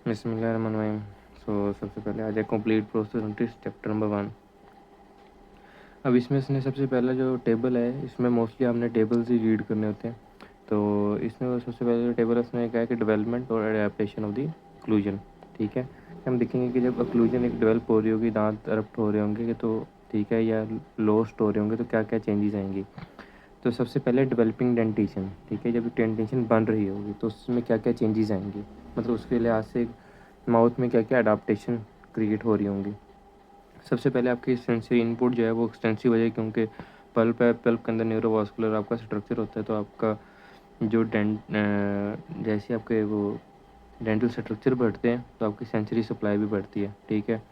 बिस्मिल्लाहिर्रहमानिर्रहीम। सबसे पहले आ जाए कंप्लीट प्रोसेस चैप्टर नंबर 1। अब इसमें से सबसे पहला जो टेबल है, इसमें मोस्टली हमने टेबल्स ही रीड करने होते हैं। तो इसमें वो सबसे पहले जो टेबल उसने कहा है कि डेवलपमेंट और एडेप्टेशन ऑफ द ऑक्लूजन। ठीक है, हम देखेंगे कि जब ऑक्लूजन एक डेवलप हो रही होगी, दांत अरप्ट हो रहे होंगे तो ठीक है, या लोस्ट हो रहे होंगे तो क्या क्या चेंजेस आएंगी। तो सबसे पहले डेवलपिंग डेंटेशन। ठीक है, जब डेंटेशन बन रही होगी तो उसमें क्या क्या चेंजेस आएंगे, मतलब उसके लिहाज से माउथ में क्या क्या अडाप्टेशन क्रिएट हो रही होंगी। सबसे पहले आपकी सेंसरी इनपुट जो है वो एक्सटेंसिव है, क्योंकि पल्प है, पल्प के अंदर न्यूरोवास्कुलर आपका स्ट्रक्चर होता है। तो आपका जो जैसे आपके वो डेंटल स्ट्रक्चर बढ़ते हैं तो आपकी सेंसरी सप्लाई भी बढ़ती है। ठीक है,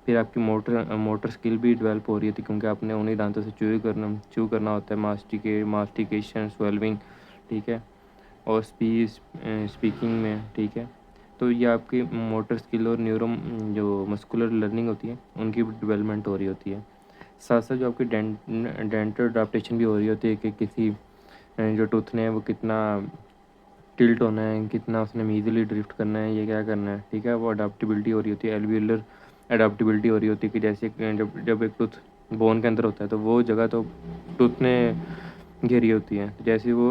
फिर आपकी मोटर स्किल भी डेवलप हो रही थी, क्योंकि आपने उन्हीं दांतों से चू करना होता है। मास्टिकेशन, स्वेलविंग, ठीक है, और स्पीकिंग में। ठीक है, तो ये आपकी मोटर स्किल और जो मस्कुलर लर्निंग होती है उनकी भी डेवलपमेंट हो रही होती है। साथ साथ जो आपकी डेंटल अडाप्टेशन भी हो रही होती है कि किसी जो टूथ ने वो कितना टिल्ट होना है, कितना उसने मीजली ड्रिफ्ट करना है, ये क्या करना है। ठीक है, वो अडाप्टेबिलिटी हो रही होती है, एल्वियुलर अडाप्टेबिलिटी हो रही होती है कि जैसे जब जब एक टूथ बोन के अंदर होता है तो वो जगह तो टूथ ने घेरी होती है। तो जैसे वो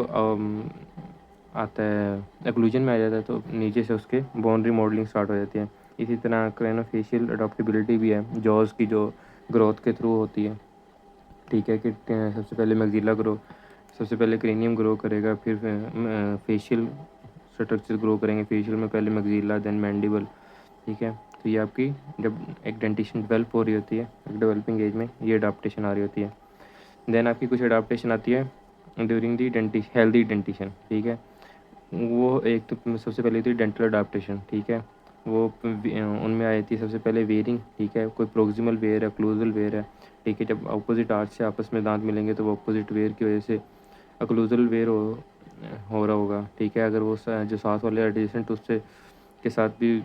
आता है एक्लूजन में आ जाता है तो नीचे से उसके बोन रिमॉडलिंग स्टार्ट हो जाती है। इसी तरह क्रेनोफेशियल अडॉप्टेबिलिटी भी है, जॉज की जो ग्रोथ के थ्रू होती है। ठीक है, कि सबसे पहले मैक्सिला ग्रो, सबसे पहले क्रेनियम ग्रो करेगा, फिर फेशियल स्ट्रक्चर ग्रो करेंगे। फेशियल में पहले मैक्सिला देन मैंडिबल। ठीक है, तो ये आपकी जब एक डेंटिशन डेवलप हो रही होती है, एक डेवलपिंग एज में ये अडाप्टेशन आ रही होती है। देन आपकी कुछ अडाप्टेशन आती है ड्यूरिंग दी हेल्दी डेंटिशन। ठीक है, वो एक तो सबसे पहले थी डेंटल अडाप्टेशन। ठीक है, वो उनमें आई थी सबसे पहले वेयरिंग। ठीक है, कोई प्रोक्सिमल वेयर है, क्लोजल वेयर है। ठीक है, जब अपोजिट आर्च से आपस में दांत मिलेंगे तो वो अपोजिट वेयर की वजह से अक्लूजल वेयर हो रहा होगा। ठीक है, अगर वो जो साथ वाले एडजेसेंट उससे के साथ भी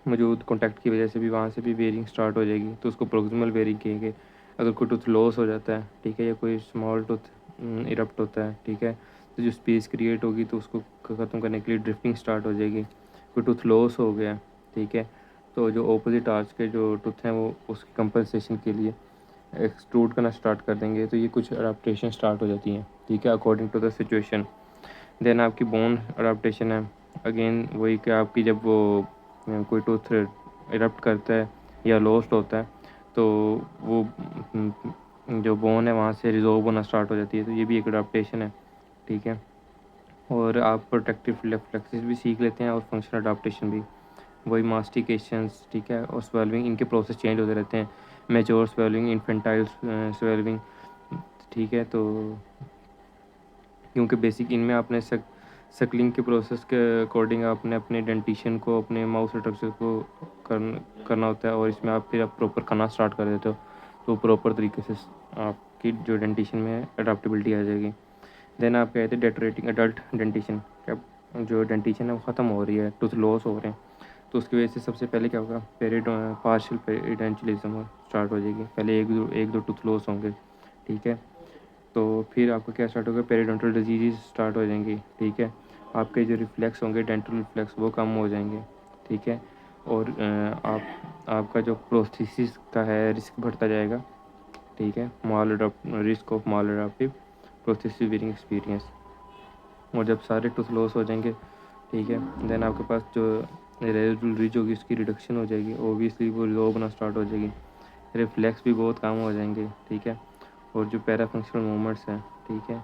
मौजूद कॉन्टैक्ट की वजह से भी वहाँ से भी वेयरिंग स्टार्ट हो जाएगी तो उसको प्रोक्सिमल वेयरिंग कहेंगे। अगर कोई टूथ लॉस हो जाता है, ठीक है, या कोई स्मॉल टूथ इरप्ट होता है, ठीक है, तो जो स्पेस क्रिएट होगी तो उसको ख़त्म करने के लिए ड्रिफ्टिंग स्टार्ट हो जाएगी। कोई टूथ लॉस हो गया, ठीक है, तो जो ऑपोजिट आर्च के जो टूथ हैं वो उसकी कंपनसेशन के लिए एक्सट्रूड करना स्टार्ट कर देंगे। तो ये कुछ अडाप्टेशन स्टार्ट हो जाती हैं। ठीक है, according to the situation. Then आपकी बोन अडाप्टेशन है। अगेन वही कि आपकी जब वो कोई टूथ इरप्ट करता है या लॉस्ट होता है तो वो जो बोन है वहाँ से रिजॉल्व होना स्टार्ट हो जाती है। तो ये भी एक अडाप्टेशन है। ठीक है, और आप प्रोटेक्टिव रिफ्लेक्सेस भी सीख लेते हैं और फंक्शनल अडाप्टेशन भी, वही मास्टिकेशंस। ठीक है, और स्वेलविंग, इनके प्रोसेस चेंज होते रहते हैं। Mature स्वेलविंग, infantile स्वेलविंग। ठीक है, तो क्योंकि बेसिक इनमें आपने सकलिंग के प्रोसेस के अकॉर्डिंग आपने अपने डेंटिशन को, अपने माउथ स्ट्रक्चर को करना होता है, और इसमें आप फिर आप प्रॉपर खाना स्टार्ट कर देते हो तो प्रॉपर तरीके से आपकी जो डेंटिशन में अडाप्टेबिलिटी आ जाएगी। देन आप कहते हैं डेटरेटिंग एडल्ट डेंटिशन। क्या जो डेंटिशन है वो ख़त्म हो रही है, टूथ लॉस हो रहे हैं, तो उसकी वजह से सबसे पहले क्या होगा, पार्शियल पेरिडेंटलिज्म स्टार्ट हो जाएगी। पहले एक दो टूथ लॉस होंगे। ठीक है, तो फिर आपका क्या स्टार्ट होगा, पेरिडोंटल डिजीज़ स्टार्ट हो जाएंगी। ठीक है, आपके जो रिफ्लेक्स होंगे, डेंटल रिफ्लेक्स, वो कम हो जाएंगे। ठीक है, और आपका जो प्रोस्थेसिस का है रिस्क बढ़ता जाएगा। ठीक है, risk of mal adaptive prosthesis wearing experience. और जब सारे टूथ लॉस हो जाएंगे, ठीक है, देन आपके पास जो रेजिडुअल रिज होगी उसकी रिडक्शन हो जाएगी, ओबियसली वो लो होना स्टार्ट हो जाएगी। रिफ्लेक्स भी बहुत कम हो जाएंगे। ठीक है, और जो पैरा फंक्शनल मूवमेंट्स हैं, ठीक है,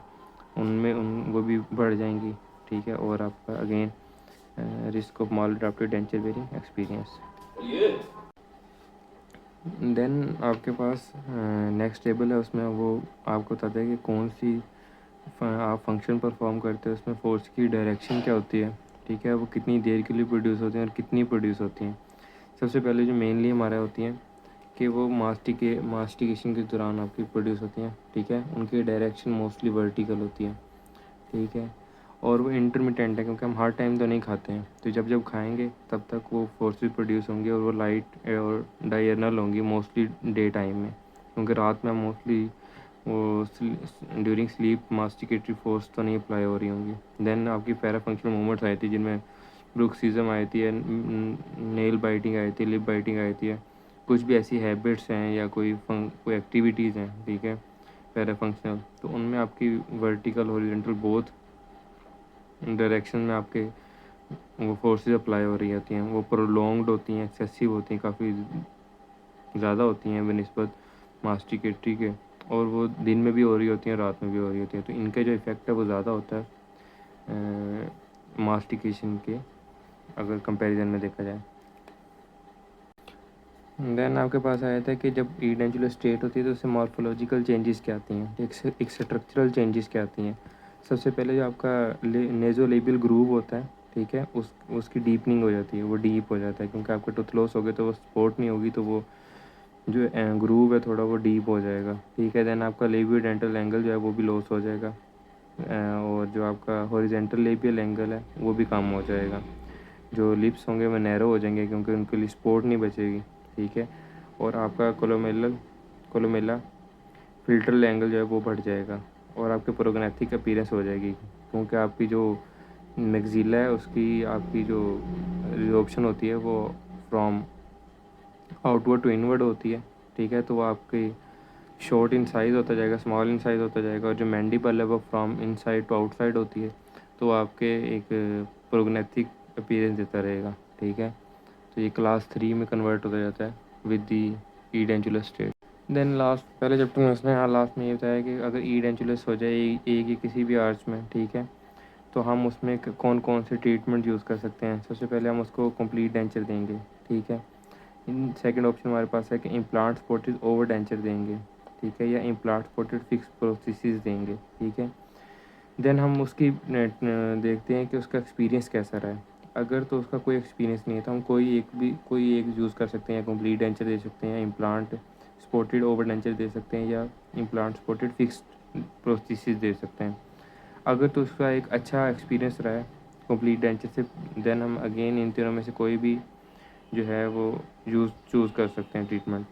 उनमें वो भी बढ़ जाएंगी। ठीक है, और आपका again risk of mal adapted denture wearing experience. Then आपके पास नेक्स्ट टेबल है, उसमें वो आपको बताता है कि कौन सी आप फंक्शन परफॉर्म करते हैं, उसमें फोर्स की डायरेक्शन क्या होती है। ठीक है, वो कितनी देर के लिए प्रोड्यूस होती हैं और कितनी प्रोड्यूस होती हैं। सबसे पहले जो मेनली हमारे होती हैं कि वो मास्टिकेशन के दौरान आपकी प्रोड्यूस होती हैं। ठीक है, उनकी डायरेक्शन मोस्टली वर्टिकल होती है। ठीक है, और वो इंटरमिटेंट है, क्योंकि हम हर टाइम तो नहीं खाते हैं, तो जब जब खाएंगे तब तक वो फोर्स भी प्रोड्यूस होंगी, और वो लाइट और डायर्नल होंगी मोस्टली डे टाइम में, क्योंकि रात में मोस्टली वो ड्यूरिंग स्लीप मास्टिकेटरी फोर्स तो नहीं अप्लाई हो रही होंगी। देन आपकी पैरा फंक्शनल मूवमेंट्स आई थी, जिनमें ब्रुक्सिज्म आ जाती है, नेल बाइटिंग आ जाती है, लिप बाइटिंग आ जाती है, कुछ भी ऐसी हैबिट्स हैं या कोई एक्टिविटीज़ हैं, ठीक है, पैरा फंक्शनल, तो उनमें आपकी वर्टिकल हॉरिजॉन्टल बोथ डायरेक्शन में आपके वो फोर्सेस अप्लाई हो रही होती हैं, वो प्रोलॉन्ग्ड होती हैं, एक्सेसिव होती हैं, काफ़ी ज़्यादा होती हैं बनिस्बत मास्टिक के, ठीक है, और वो दिन में भी हो रही होती हैं, रात में भी हो रही होती हैं, तो इनका जो इफ़ेक्ट है वो ज़्यादा होता है मास्टिकेशन के अगर कंपैरिजन में देखा जाए। देन आपके पास आया था कि जब ईडेंचुलर स्टेट होती है तो उससे मॉर्फोलॉजिकल चेंजेस क्या आती हैं, एक स्ट्रक्चरल चेंजेस क्या आती हैं। सबसे पहले जो आपका नेज़ोलेबियल ग्रूव होता है, ठीक है, उसकी डीपनिंग हो जाती है, वो डीप हो जाता है, क्योंकि आपका टूथ लॉस हो गया तो वो सपोर्ट नहीं होगी, तो वो जो ग्रूव है थोड़ा वो डीप हो जाएगा, ठीक है। देन आपका लेबियो डेंटल एंगल जो है वो भी लॉस हो जाएगा, और जो आपका हॉरिजेंटल लेबियल एंगल है वो भी कम हो जाएगा। जो लिप्स होंगे वो नैरो हो जाएंगे क्योंकि उनके लिए सपोर्ट नहीं बचेगी, ठीक है। और आपका कोलोमेला फिल्टरल एंगल जो है वो बढ़ जाएगा, और आपके प्रोग्नेथिक अपीयरेंस हो जाएगी, क्योंकि आपकी जो मैक्सिला है उसकी आपकी जो रिजॉर्प्शन होती है वो फ्रॉम आउटवर्ड टू इनवर्ड होती है, ठीक है, तो वो आपकी शॉर्ट इन साइज़ होता जाएगा, स्मॉल इन साइज़ होता जाएगा, और जो मैंडिबल है वो फ्रॉम इनसाइड टू आउटसाइड होती है, तो आपके एक प्रोग्नेथिक अपीयरेंस देता रहेगा, ठीक है। तो ये क्लास 3 में कन्वर्ट होता जाता है with the edentulous state. Then last पहले चैप्टर में उसने लास्ट में ये बताया कि अगर ईडेंचुलस हो जाए एक ही किसी भी आर्च में, ठीक है, तो हम उसमें कौन कौन से ट्रीटमेंट यूज़ कर सकते हैं। सबसे पहले हम उसको कंप्लीट डेंचर देंगे, ठीक है। इन सेकंड ऑप्शन हमारे पास है कि इम्प्लांट सपोर्टेड ओवर डेंचर देंगे, ठीक है, या इम्प्लांट सपोर्टेड फिक्स प्रोस्थेसिस देंगे, ठीक है। देन हम उसकी देखते हैं कि उसका एक्सपीरियंस कैसा रहा है। अगर तो उसका कोई एक्सपीरियंस नहीं है तो हम कोई एक यूज़ कर सकते हैं, या कंप्लीट डेंचर दे सकते हैं, या इम्प्लांट सपोर्टेड ओवर डेंचर दे सकते हैं, या इम्प्लांट सपोर्टेड फिक्स्ड प्रोस्थेसिस दे सकते हैं। अगर तो उसका एक अच्छा एक्सपीरियंस रहा है कंप्लीट डेंचर से, देन हम अगेन इन तीनों में से कोई भी जो है वो चूज़ कर सकते हैं ट्रीटमेंट।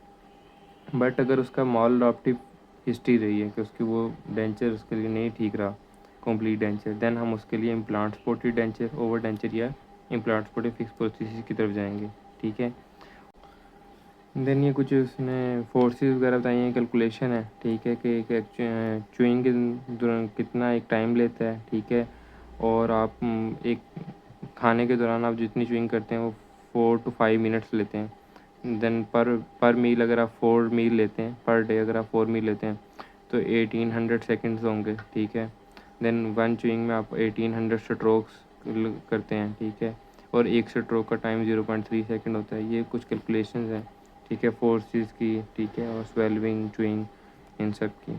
बट अगर उसका मॉल अडॉप्टिव हिस्ट्री रही है कि उसकी वो डेंचर उसके लिए नहीं ठीक रहा कंप्लीट डेंचर, देन हम उसके लिए implant supported denture, over denture, या इम्प्लांट सपोर्टेड फिक्स प्रोस्थेसिस की तरफ जाएंगे, ठीक है। देन ये कुछ उसने फोर्सेस वगैरह बताई हैं, कैलकुलेशन है, ठीक है, कि चुइंग के दौरान कितना एक टाइम लेता है, ठीक है, और आप एक खाने के दौरान आप जितनी चुइंग करते हैं वो 4 to 5 मिनट्स लेते हैं। देन पर मील अगर आप 4 मील लेते हैं पर डे, अगर आप 4 मील लेते हैं तो 1800 सेकेंड्स होंगे, ठीक है। देन वन चुइंग में आप 1800 स्ट्रोक्स करते हैं, ठीक है, और एक स्ट्रोक का टाइम 0.3 सेकेंड होता है। ये कुछ कैलकुलेशंस हैं, ठीक है, फोर्सेस की, ठीक है, और स्वेलविंग चुइंग इन सब की।